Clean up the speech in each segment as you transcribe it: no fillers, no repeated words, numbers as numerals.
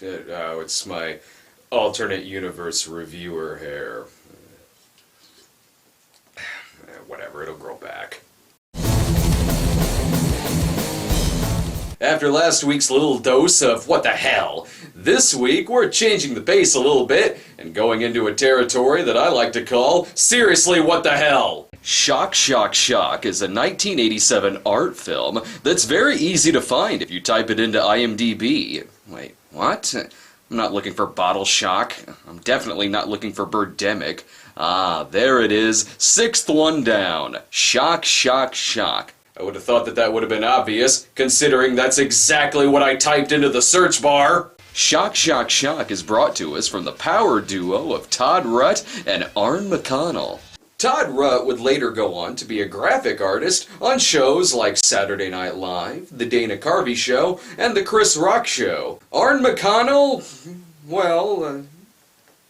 Oh, it's my alternate universe reviewer hair. Whatever, it'll grow back. After last week's little dose of what the hell, this week we're changing the pace a little bit and going into a territory that I like to call seriously what the hell. Shock, Shock, Shock is a 1987 art film that's very easy to find if you type it into IMDb. Wait, what? I'm not looking for Bottle Shock. I'm definitely not looking for Birdemic. Ah, there it is. Sixth one down. Shock, Shock, Shock. I would have thought that would have been obvious, considering that's exactly what I typed into the search bar. Shock, Shock, Shock is brought to us from the power duo of Todd Rutt and Arn McConnell. Todd Rutt would later go on to be a graphic artist on shows like Saturday Night Live, The Dana Carvey Show, and The Chris Rock Show. Arn McConnell, well,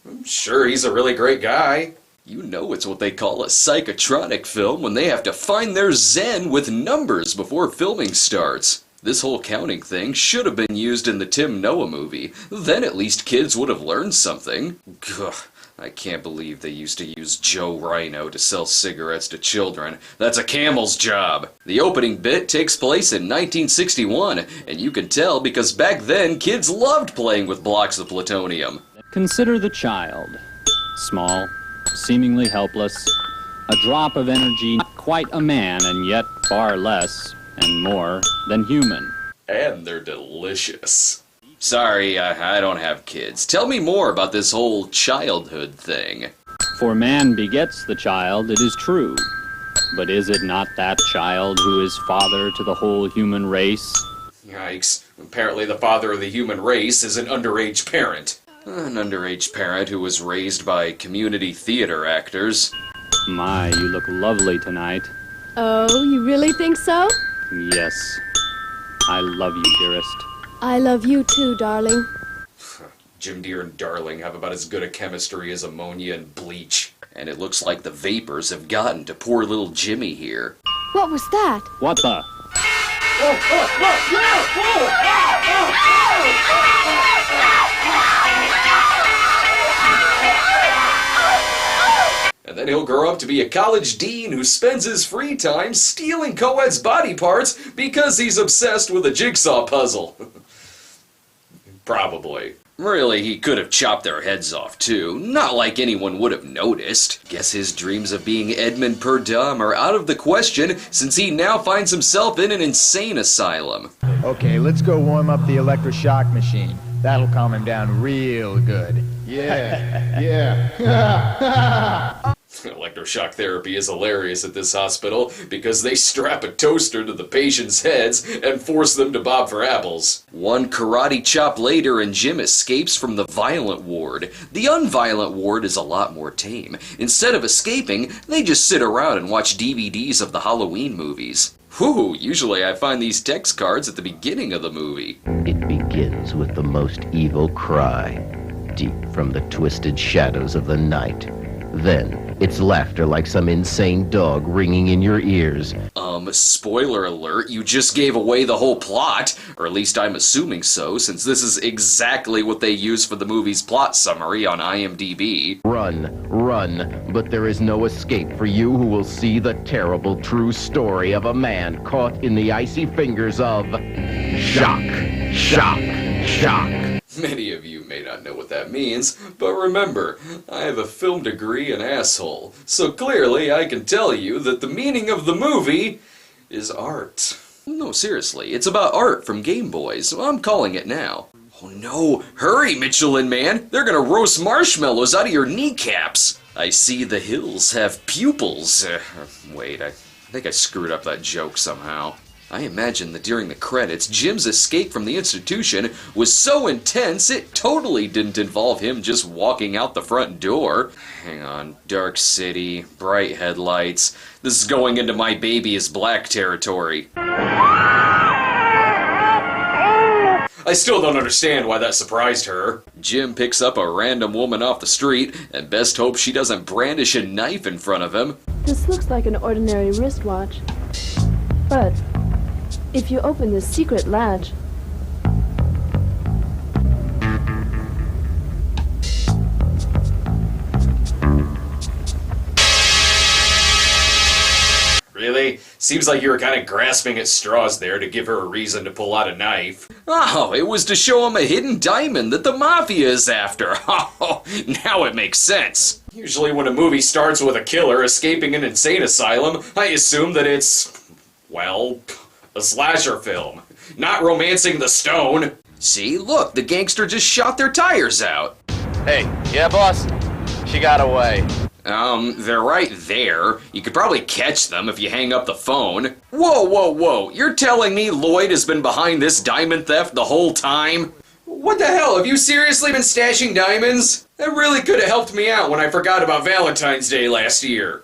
I'm sure he's a really great guy. You know it's what they call a psychotronic film when they have to find their zen with numbers before filming starts. This whole counting thing should have been used in the Tim Noah movie. Then at least kids would have learned something. Ugh, I can't believe they used to use Joe Rhino to sell cigarettes to children. That's a camel's job. The opening bit takes place in 1961, and you can tell because back then kids loved playing with blocks of plutonium. Consider the child. Small, seemingly helpless, a drop of energy, not quite a man, and yet far less and more than human. And they're delicious. Sorry, I don't have kids. Tell me more about this whole childhood thing. For man begets the child, it is true. But is it not that child who is father to the whole human race? Yikes. Apparently the father of the human race is an underage parent. An underage parent who was raised by community theater actors. My, you look lovely tonight. Oh, you really think so? Yes. I love you, dearest. I love you too, darling. Jim Deere and Darling have about as good a chemistry as ammonia and bleach. And it looks like the vapors have gotten to poor little Jimmy here. What was that? What the? And then he'll grow up to be a college dean who spends his free time stealing co-ed's body parts because he's obsessed with a jigsaw puzzle. Probably. Really, he could have chopped their heads off too. Not like anyone would have noticed. Guess his dreams of being Edmund Purdom are out of the question since he now finds himself in an insane asylum. Okay, let's go warm up the electroshock machine. That'll calm him down real good. Yeah, yeah. Electroshock therapy is hilarious at this hospital because they strap a toaster to the patients' heads and force them to bob for apples. One karate chop later and Jim escapes from the violent ward. The unviolent ward is a lot more tame. Instead of escaping, they just sit around and watch DVDs of the Halloween movies. Whew, usually I find these text cards at the beginning of the movie. It begins with the most evil cry, deep from the twisted shadows of the night. Then, it's laughter like some insane dog ringing in your ears. Spoiler alert, you just gave away the whole plot. Or at least I'm assuming so, since this is exactly what they use for the movie's plot summary on IMDb. Run, run, but there is no escape for you who will see the terrible true story of a man caught in the icy fingers of... Shock, shock, shock. Many of you may not know what that means, but remember, I have a film degree in asshole, so clearly I can tell you that the meaning of the movie is art. No, seriously, it's about art from Game Boys, so I'm calling it now. Oh no, hurry Michelin Man, they're gonna roast marshmallows out of your kneecaps. I see the hills have pupils. Wait, I think I screwed up that joke somehow. I imagine that during the credits, Jim's escape from the institution was so intense it totally didn't involve him just walking out the front door. Hang on, dark city, bright headlights. This is going into my baby is black territory. I still don't understand why that surprised her. Jim picks up a random woman off the street and best hope she doesn't brandish a knife in front of him. This looks like an ordinary wristwatch. But if you open this secret latch... Seems like you were kind of grasping at straws there to give her a reason to pull out a knife. Oh, it was to show him a hidden diamond that the Mafia is after. Oh, now it makes sense. Usually when a movie starts with a killer escaping an insane asylum, I assume that it's, well, a slasher film. Not Romancing the Stone. See, look, the gangster just shot their tires out. Hey, yeah, boss? She got away. They're right there. You could probably catch them if you hang up the phone. Whoa, whoa, whoa. You're telling me Lloyd has been behind this diamond theft the whole time? What the hell? Have you seriously been stashing diamonds? That really could have helped me out when I forgot about Valentine's Day last year.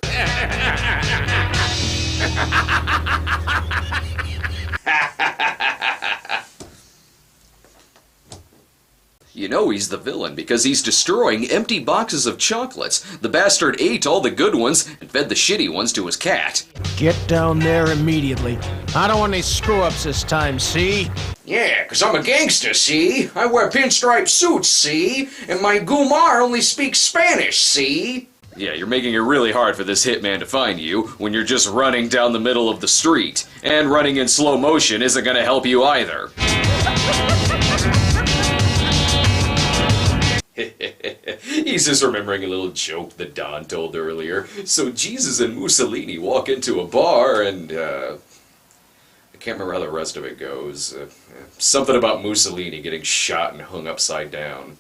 You know he's the villain because he's destroying empty boxes of chocolates. The bastard ate all the good ones and fed the shitty ones to his cat. Get down there immediately. I don't want any screw-ups this time, see? Yeah, 'cause I'm a gangster, see? I wear pinstripe suits, see? And my Gumar only speaks Spanish, see? Yeah, you're making it really hard for this hitman to find you when you're just running down the middle of the street. And running in slow motion isn't gonna help you either. He's just remembering a little joke that Don told earlier. So Jesus and Mussolini walk into a bar and, I can't remember how the rest of it goes. Something about Mussolini getting shot and hung upside down.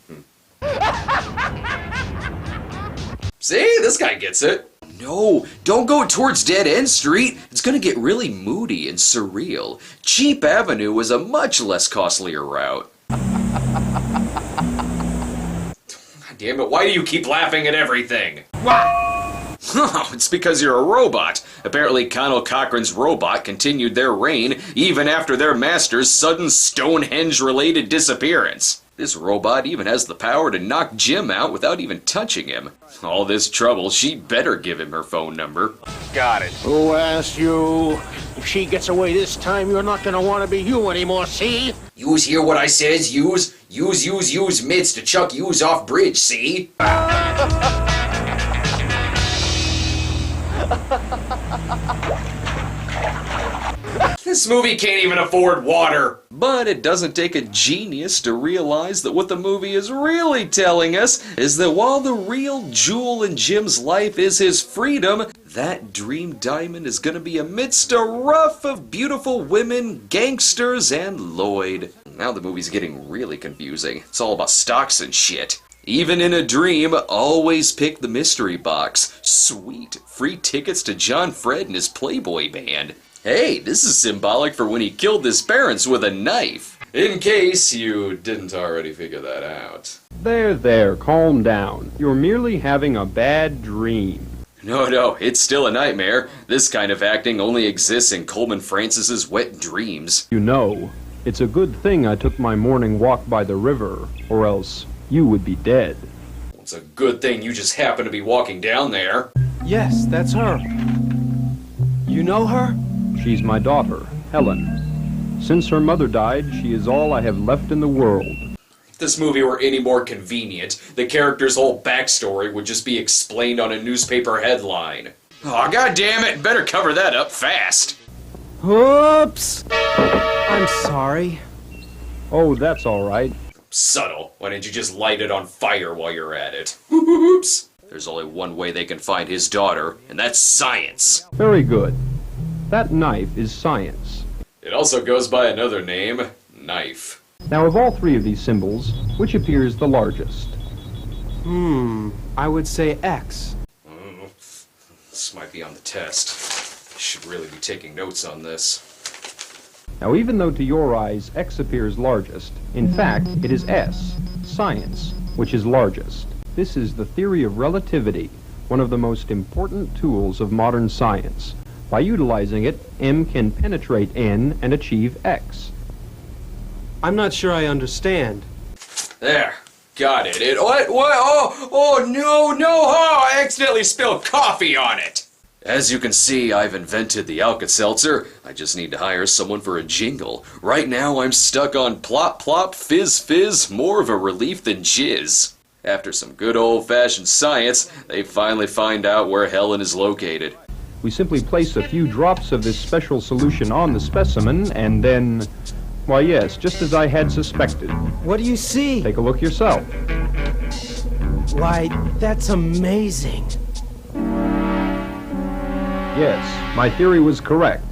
See? This guy gets it. No, don't go towards Dead End Street. It's gonna get really moody and surreal. Cheap Avenue is a much less costlier route. Damn it, why do you keep laughing at everything? Oh, it's because you're a robot. Apparently Conal Cochran's robot continued their reign even after their master's sudden Stonehenge-related disappearance. This robot even has the power to knock Jim out without even touching him. All this trouble, she better give him her phone number. Got it. Who asked you? If she gets away this time, you're not gonna want to be you anymore, see? Use hear what I says, use mids to chuck use off bridge, see? This movie can't even afford water. But it doesn't take a genius to realize that what the movie is really telling us is that while the real jewel in Jim's life is his freedom, that dream diamond is gonna be amidst a ruff of beautiful women, gangsters, and Lloyd. Now the movie's getting really confusing. It's all about stocks and shit. Even in a dream, always pick the mystery box. Sweet, free tickets to John Fred and his Playboy band. Hey, this is symbolic for when he killed his parents with a knife. In case you didn't already figure that out. There, calm down. You're merely having a bad dream. No, it's still a nightmare. This kind of acting only exists in Coleman Francis's wet dreams. You know, it's a good thing I took my morning walk by the river, or else you would be dead. It's a good thing you just happen to be walking down there. Yes, that's her. You know her? She's my daughter, Helen. Since her mother died, she is all I have left in the world. If this movie were any more convenient, the character's whole backstory would just be explained on a newspaper headline. Aw, goddammit, better cover that up fast. Oops! I'm sorry. Oh, that's all right. Subtle. Why didn't you just light it on fire while you're at it? Oops. There's only one way they can find his daughter, and that's science. Very good. That knife is science. It also goes by another name, knife. Now, of all three of these symbols, which appears the largest? I would say X. This might be on the test. I should really be taking notes on this. Now, even though to your eyes X appears largest, in fact, it is S, science, which is largest. This is the theory of relativity, one of the most important tools of modern science. By utilizing it, M can penetrate N and achieve X. I'm not sure I understand. There. Got it. What? Oh, no. Oh, I accidentally spilled coffee on it. As you can see, I've invented the Alka-Seltzer. I just need to hire someone for a jingle. Right now, I'm stuck on plop, plop, fizz, fizz, more of a relief than jizz. After some good old-fashioned science, they finally find out where Helen is located. We simply place a few drops of this special solution on the specimen, and then... Why, yes, just as I had suspected. What do you see? Take a look yourself. Why, that's amazing. Yes, my theory was correct.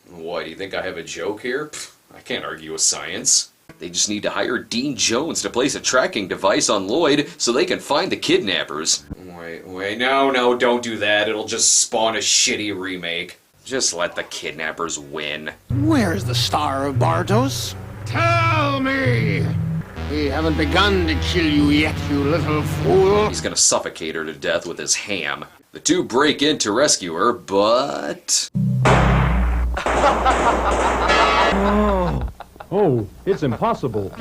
What, do you think I have a joke here? Pfft, I can't argue with science. They just need to hire Dean Jones to place a tracking device on Lloyd so they can find the kidnappers. Wait, no, don't do that. It'll just spawn a shitty remake. Just let the kidnappers win. Where's the star of Bartos? Tell me! We haven't begun to kill you yet, you little fool. He's gonna suffocate her to death with his ham. The two break in to rescue her, but... Oh, it's impossible.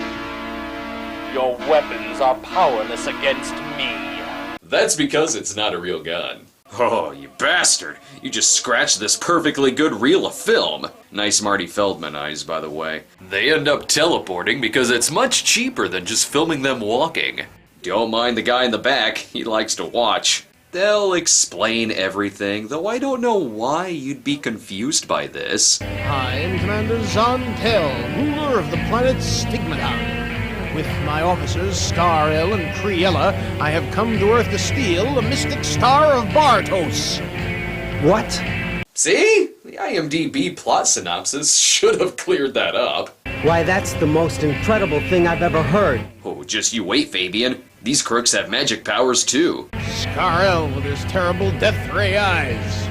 Your weapons are powerless against me. That's because it's not a real gun. Oh, you bastard! You just scratched this perfectly good reel of film. Nice Marty Feldman eyes, by the way. They end up teleporting because it's much cheaper than just filming them walking. Don't mind the guy in the back, he likes to watch. They'll explain everything, though I don't know why you'd be confused by this. I am Commander Zontel, ruler of the planet Stigmaton. With my officers, Star-El and Criella, I have come to Earth to steal the mystic star of Bartos. What? See? The IMDb plot synopsis should have cleared that up. Why, that's the most incredible thing I've ever heard. Oh, just you wait, Fabian. These crooks have magic powers, too. Scar-El with his terrible death ray eyes.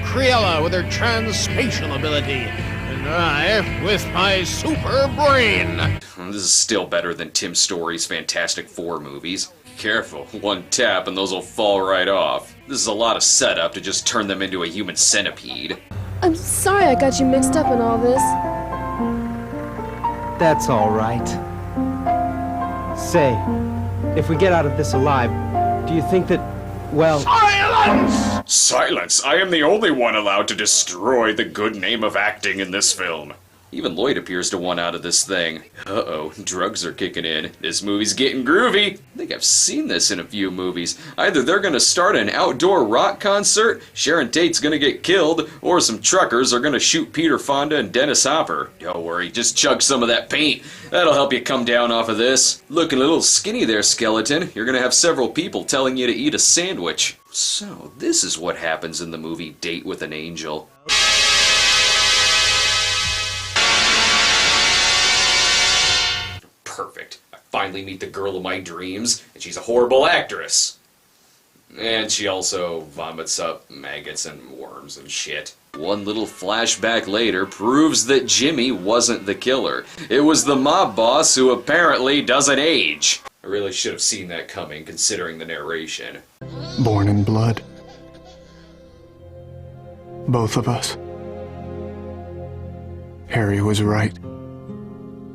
Criella with her transspatial ability. And I with my super brain. This is still better than Tim Story's Fantastic Four movies. Careful, one tap and those will fall right off. This is a lot of setup to just turn them into a human centipede. I'm sorry I got you mixed up in all this. That's all right. Say, if we get out of this alive, do you think that, well... Silence! Silence! I am the only one allowed to destroy the good name of acting in this film. Even Lloyd appears to want out of this thing. Uh-oh, drugs are kicking in. This movie's getting groovy. I think I've seen this in a few movies. Either they're gonna start an outdoor rock concert, Sharon Tate's gonna get killed, or some truckers are gonna shoot Peter Fonda and Dennis Hopper. Don't worry, just chug some of that paint. That'll help you come down off of this. Looking a little skinny there, skeleton. You're gonna have several people telling you to eat a sandwich. So, this is what happens in the movie Date with an Angel. Perfect. I finally meet the girl of my dreams, and she's a horrible actress. And she also vomits up maggots and worms and shit. One little flashback later proves that Jimmy wasn't the killer. It was the mob boss who apparently doesn't age. I really should have seen that coming, considering the narration. Born in blood. Both of us. Harry was right.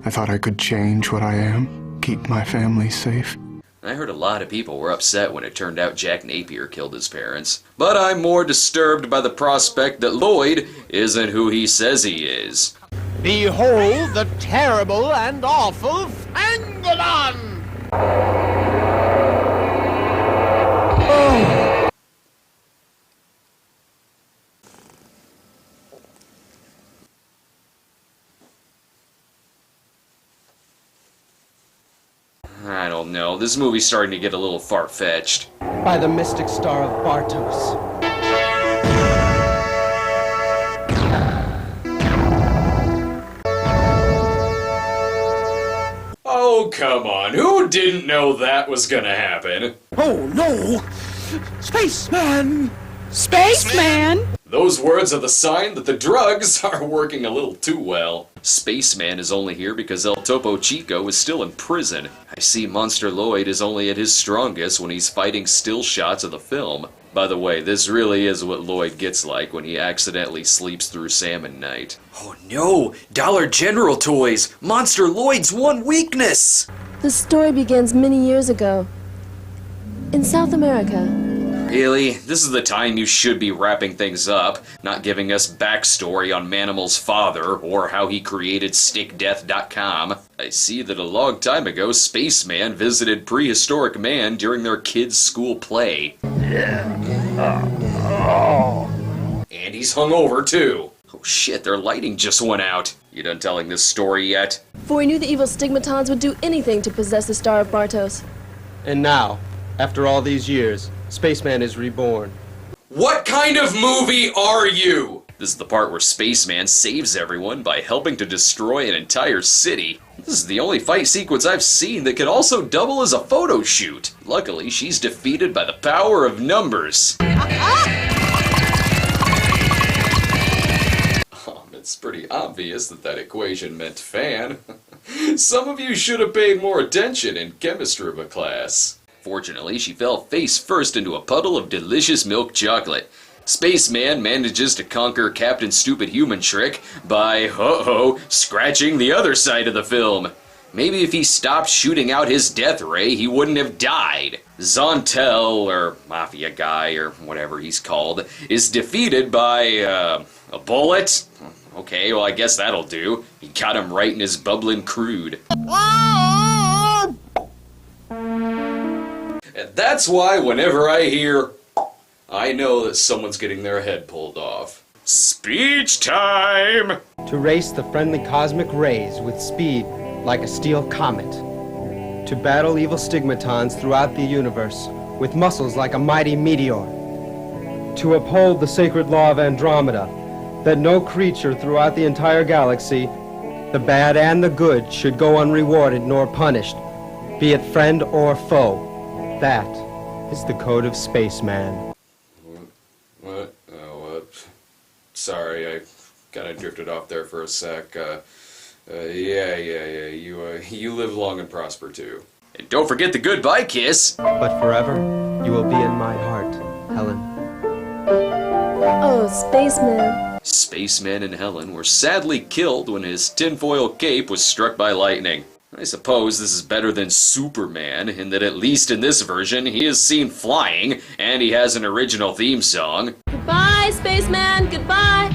I thought I could change what I am, keep my family safe. I heard a lot of people were upset when it turned out Jack Napier killed his parents. But I'm more disturbed by the prospect that Lloyd isn't who he says he is. Behold the terrible and awful Fangalon! I don't know, this movie's starting to get a little far-fetched. By the mystic star of Bartos. Oh, come on, who didn't know that was gonna happen? Oh no! Spaceman! Spaceman! Those words are the sign that the drugs are working a little too well. Spaceman is only here because El Topo Chico is still in prison. I see Monster Lloyd is only at his strongest when he's fighting still shots of the film. By the way, this really is what Lloyd gets like when he accidentally sleeps through Salmon Night. Oh no! Dollar General toys! Monster Lloyd's one weakness! The story begins many years ago. In South America. Really? This is the time you should be wrapping things up, not giving us backstory on Manimal's father or how he created StickDeath.com. I see that a long time ago, Spaceman visited Prehistoric Man during their kids' school play. And he's hungover, too. Oh shit, their lighting just went out. You done telling this story yet? For he knew the evil stigmatons would do anything to possess the Star of Bartos. And now, after all these years, Spaceman is reborn. What kind of movie are you? This is the part where Spaceman saves everyone by helping to destroy an entire city. This is the only fight sequence I've seen that could also double as a photo shoot. Luckily, she's defeated by the power of numbers. It's pretty obvious that that equation meant fan. Some of you should have paid more attention in chemistry class. Fortunately, she fell face first into a puddle of delicious milk chocolate. Spaceman manages to conquer Captain Stupid Human Trick by, scratching the other side of the film. Maybe if he stopped shooting out his death ray, he wouldn't have died. Zontel, or Mafia Guy, or whatever he's called, is defeated by, a bullet? Okay, well I guess that'll do. He got him right in his bubbling crude. And that's why whenever I hear, I know that someone's getting their head pulled off. Speech time! To race the friendly cosmic rays with speed like a steel comet. To battle evil stigmatons throughout the universe with muscles like a mighty meteor. To uphold the sacred law of Andromeda, that no creature throughout the entire galaxy, the bad and the good, should go unrewarded nor punished, be it friend or foe. That is the code of Spaceman. What? Oh, sorry, I kind of drifted off there for a sec. You live long and prosper, too. And don't forget the goodbye kiss! But forever, you will be in my heart, Helen. Oh, Spaceman. Spaceman and Helen were sadly killed when his tinfoil cape was struck by lightning. I suppose this is better than Superman, in that at least in this version, he is seen flying, and he has an original theme song. Goodbye, Spaceman, goodbye!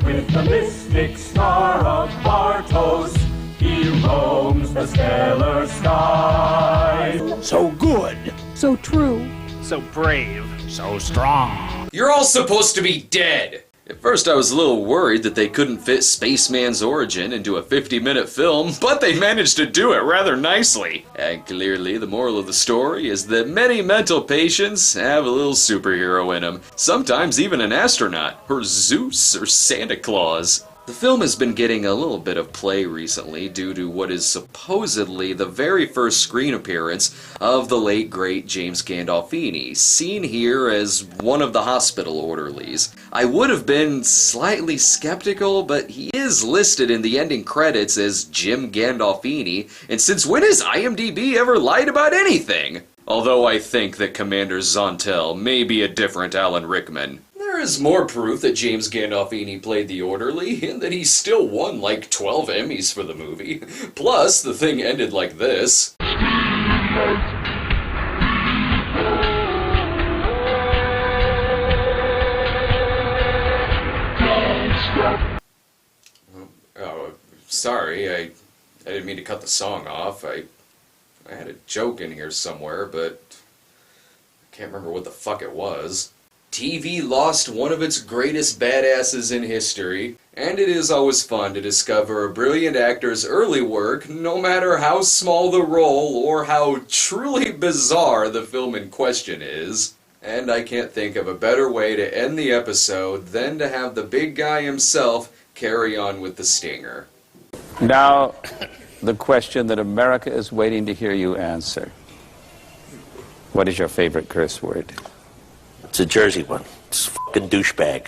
With the mystic star of Bartos, he roams the stellar skies. So good. So true. So brave. So strong. You're all supposed to be dead! At first I was a little worried that they couldn't fit Spaceman's origin into a 50-minute film, but they managed to do it rather nicely. And clearly the moral of the story is that many mental patients have a little superhero in them. Sometimes even an astronaut, or Zeus, or Santa Claus. The film has been getting a little bit of play recently due to what is supposedly the very first screen appearance of the late great James Gandolfini, seen here as one of the hospital orderlies. I would have been slightly skeptical, but he is listed in the ending credits as Jim Gandolfini, and since when has IMDb ever lied about anything? Although I think that Commander Zontel may be a different Alan Rickman. There is more proof that James Gandolfini played the orderly, and that he still won like 12 Emmys for the movie. Plus, the thing ended like this. Oh, sorry, I didn't mean to cut the song off. I had a joke in here somewhere, but I can't remember what the fuck it was. TV lost one of its greatest badasses in history, and it is always fun to discover a brilliant actor's early work, no matter how small the role or how truly bizarre the film in question is. And I can't think of a better way to end the episode than to have the big guy himself carry on with the stinger. Now, the question that America is waiting to hear you answer. What is your favorite curse word? It's a Jersey one. It's fucking douchebag.